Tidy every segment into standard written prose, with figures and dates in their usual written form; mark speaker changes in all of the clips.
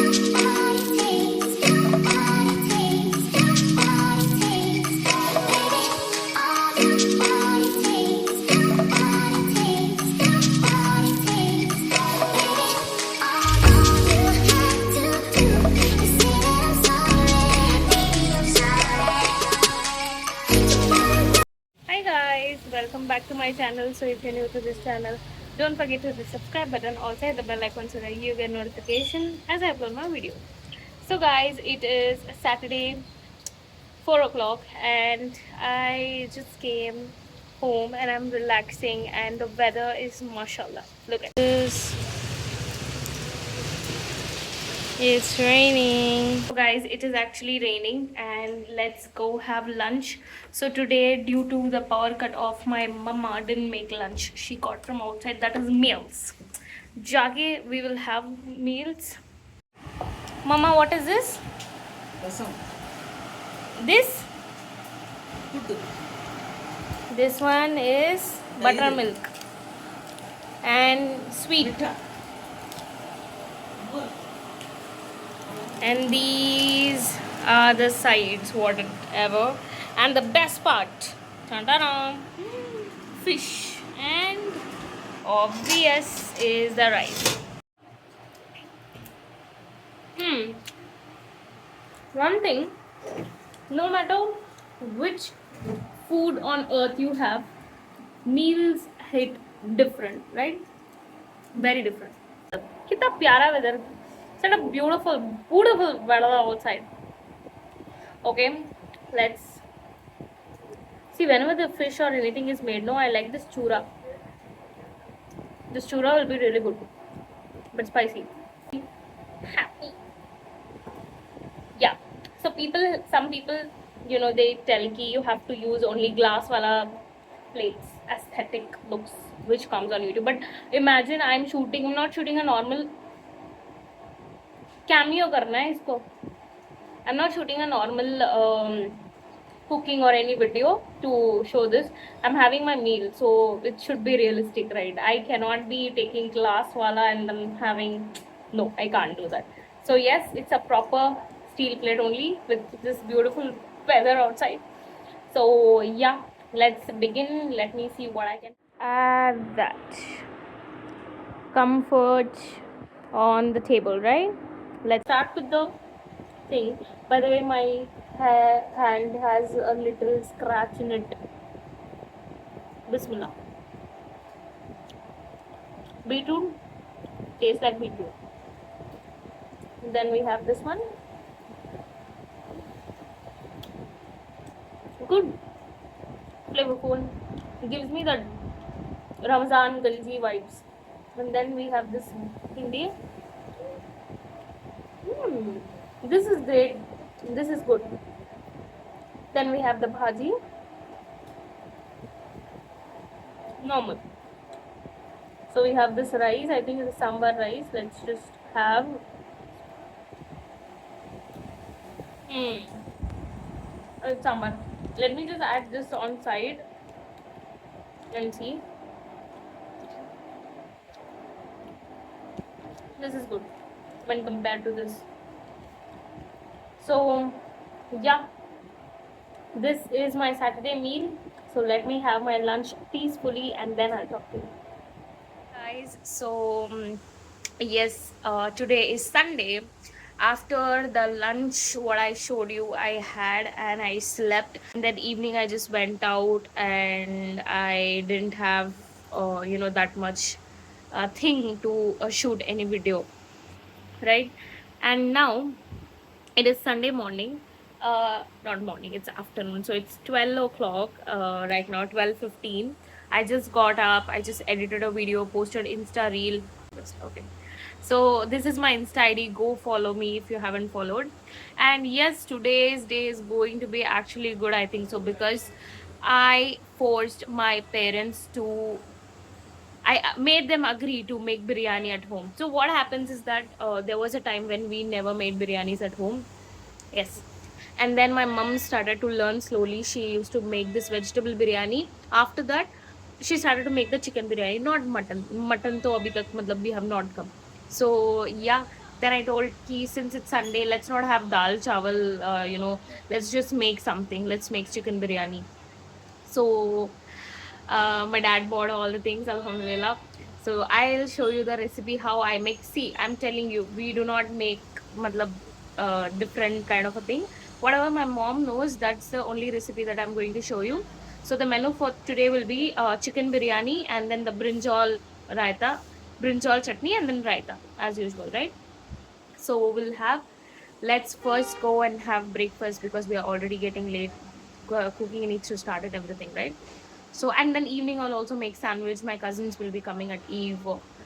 Speaker 1: Hi guys, welcome back to my channel. So if you're new to this channel, don't forget to hit the subscribe button, also hit the bell icon so that you get notification as I upload my video. So guys, it is Saturday 4 o'clock and I just came home and I'm relaxing and the weather is mashallah. Look at this. It's raining. So guys, it is actually raining and let's go have lunch. So today, due to the power cut off, my mama didn't make lunch. She got from outside, that is meals. Jage, we will have meals. Mama, what is this?
Speaker 2: Rasam.
Speaker 1: This?
Speaker 2: Puttu.
Speaker 1: This one is buttermilk and sweet.
Speaker 2: Mitta.
Speaker 1: And these are the sides, whatever. And the best part, ta-da-da, fish. And obvious is the rice. One thing, no matter which food on earth you have, meals hit different, right? Very different. कितना प्यारा weather. Such a beautiful weather outside. Okay, let's see. Whenever the fish or anything is made, no, I like this chura. This chura will be really good, but spicy. Happy. Yeah. So some people, they tell ki you have to use only glass wala plates, aesthetic looks, which comes on YouTube. But imagine I'm not shooting a normal cameo करना है इसको. I'm not shooting a normal cooking or any video to show this. I'm having my meal, so it should be realistic, right? I cannot be taking glass wala and then having. No, I can't do that. So yes, it's a proper steel plate only with this beautiful weather outside. So yeah, let's begin. Let me see what I can add. That comfort on the table, right? Let's start with the thing. By the way, my hand has a little scratch in it. Bismillah. Beetroot tastes like beetroot. Then we have this one. Good. Flavorful. Gives me the Ramzan Ganji vibes. And then we have this hindi. This is great. This is good. Then we have the bhaji. Normal. So we have this rice. I think it's sambar rice. Let's just have. It's sambar. Let me just add this on side and see. This is good when compared to this. So yeah, this is my Saturday meal. So let me have my lunch peacefully and then I'll talk to you guys. So yes, today is Sunday. After the lunch what I showed you I had, and I slept, and that evening I just went out and I didn't have that much thing to shoot any video, right? And now it is Sunday morning, not morning, it's afternoon, so it's 12 o'clock right now, 12:15. I just got up, I just edited a video, posted Insta reel. Okay, so this is my Insta ID. Go follow me if you haven't followed. And yes, today's day is going to be actually good, I think so, because I forced my parents to, I made them agree to make biryani at home. So what happens is that there was a time when we never made biryanis at home. Yes. And then my mom started to learn slowly. She used to make this vegetable biryani. After that, she started to make the chicken biryani, not mutton. Mutton to abhi tak matlab we have not come. So yeah, Then I told ki since it's Sunday, let's not have dal chawal, let's just make something. Let's make chicken biryani. So my dad bought all the things, alhamdulillah. So I'll show you the recipe how I make. See, I'm telling you, we do not make matlab different kind of a thing. Whatever my mom knows, that's the only recipe that I'm going to show you. So the menu for today will be chicken biryani and then the brinjal raita, brinjal chutney and then raita as usual, right? So we'll have. Let's first go and have breakfast because we are already getting late. Cooking needs to start and everything, right? So and then evening I'll also make sandwich. My cousins will be coming at eve.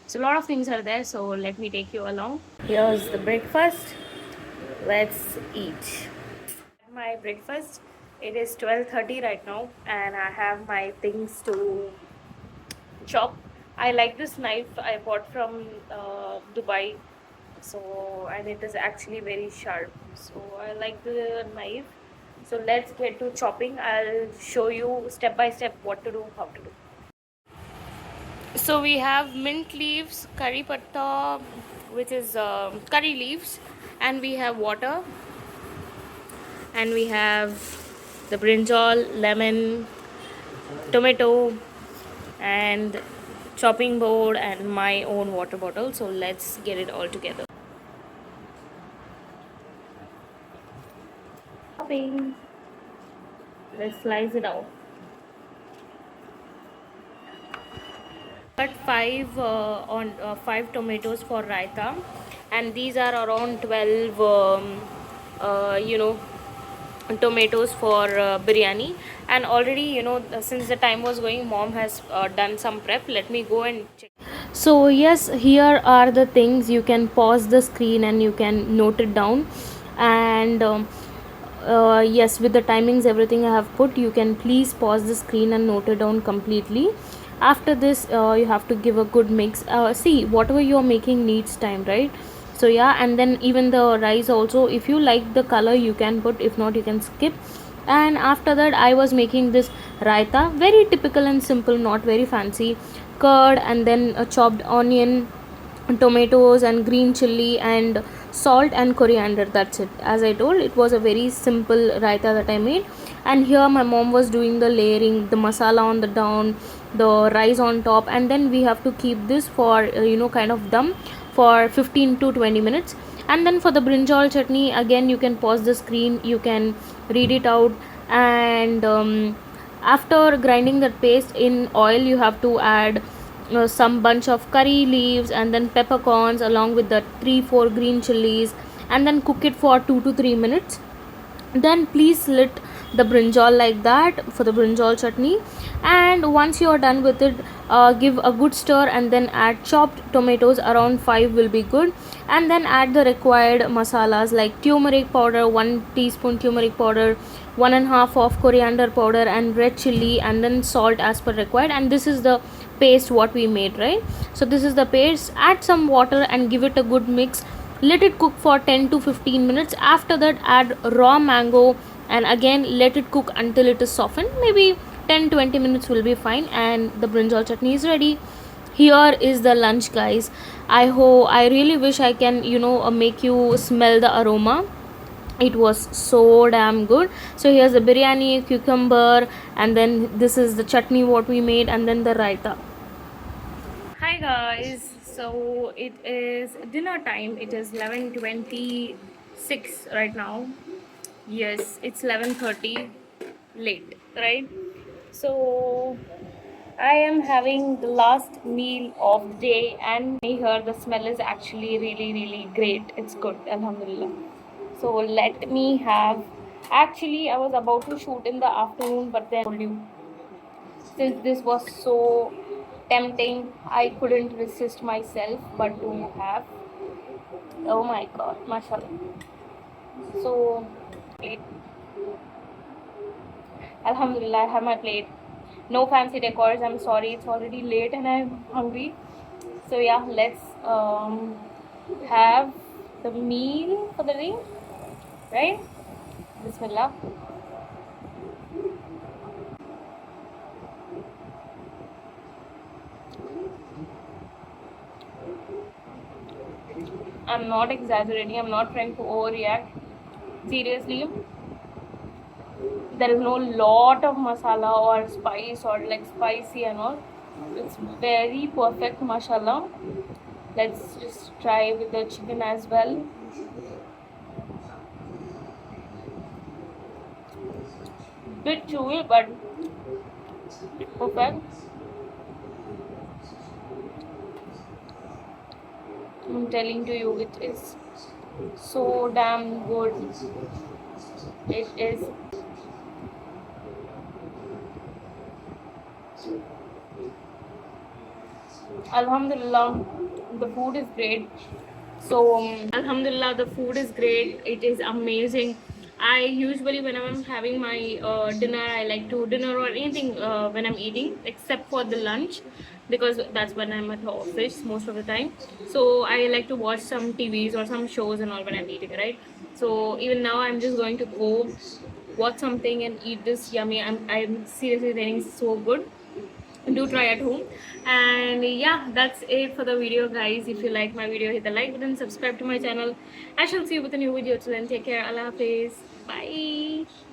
Speaker 1: So a lot of things are there. So let me take you along. Here's the breakfast. Let's eat. My breakfast. It is 12:30 right now, and I have my things to chop. I like this knife I bought from Dubai. So and it is actually very sharp. So I like the knife. So let's get to chopping. I'll show you step by step what to do, how to do. So we have mint leaves, curry patta, which is curry leaves, and we have water, and we have the brinjal, lemon, tomato, and chopping board, and my own water bottle. So let's get it all together. Chopping. Let's slice it out. Cut five tomatoes for raita, and these are around 12 tomatoes for biryani. And already since the time was going, mom has done some prep. Let me go and check. So yes, here are the things. You can pause the screen and you can note it down. And yes, with the timings everything I have put, you can please pause the screen and note it down completely. After this you have to give a good mix. See, whatever you're making needs time, right? So yeah, and then even the rice also, if you like the color you can put, if not you can skip. And after that I was making this raita, very typical and simple, not very fancy. Curd and then a chopped onion, tomatoes and green chili and salt and coriander. That's it. As I told, it was a very simple raita that I made. And here my mom was doing the layering, the masala on the down, the rice on top, and then we have to keep this for kind of dum for 15 to 20 minutes. And then for the brinjal chutney, again you can pause the screen, you can read it out. And after grinding that paste in oil, you have to add some bunch of curry leaves and then peppercorns along with the 3-4 green chilies, and then cook it for 2 to 3 minutes. Then please slit the brinjal like that for the brinjal chutney. And once you are done with it, give a good stir and then add chopped tomatoes, around 5 will be good. And then add the required masalas like turmeric powder, 1 teaspoon turmeric powder, 1.5 of coriander powder and red chili, and then salt as per required. And this is the paste what we made, right? So this is the paste. Add some water and give it a good mix. Let it cook for 10 to 15 minutes. After that add raw mango and again let it cook until it is softened. Maybe 10-20 minutes will be fine, and the brinjal chutney is ready. Here is the lunch, guys. I really wish I can make you smell the aroma. It was so damn good. So here's the biryani, cucumber, and then this is the chutney what we made, and then the raita. Hi guys, so it is dinner time. It is 11:26 right now. Yes, it's 11:30, late, right? So I am having the last meal of the day, and here the smell is actually really really great. It's good, alhamdulillah. So let me have. Actually, I was about to shoot in the afternoon, but then I told you, since this was so tempting, I couldn't resist myself but to have. Oh my god, mashallah. So, alhamdulillah, I have my plate. No fancy decors. I'm sorry, it's already late and I'm hungry. So yeah, let's have the meal for the day, right? Bismillah. I'm not exaggerating. I'm not trying to overreact. Seriously, there is no lot of masala or spice or like spicy and all. It's very perfect, mashallah. Let's just try with the chicken as well. Bit chewy, but perfect. I'm telling to you, it is so damn good. It is. Alhamdulillah, the food is great. So, Alhamdulillah, the food is great. It is amazing. I usually, whenever I'm having my dinner, I like to dinner or anything when I'm eating, except for the lunch, because that's when I'm at the office most of the time. So, I like to watch some TVs or some shows and all when I'm eating, right? So, even now, I'm just going to go watch something and eat this yummy. I'm seriously feeling so good. Do try at home. And yeah, that's it for the video, guys. If you like my video, hit the like button, subscribe to my channel. I shall see you with a new video. Till then, take care. Allah Hafiz. Bye.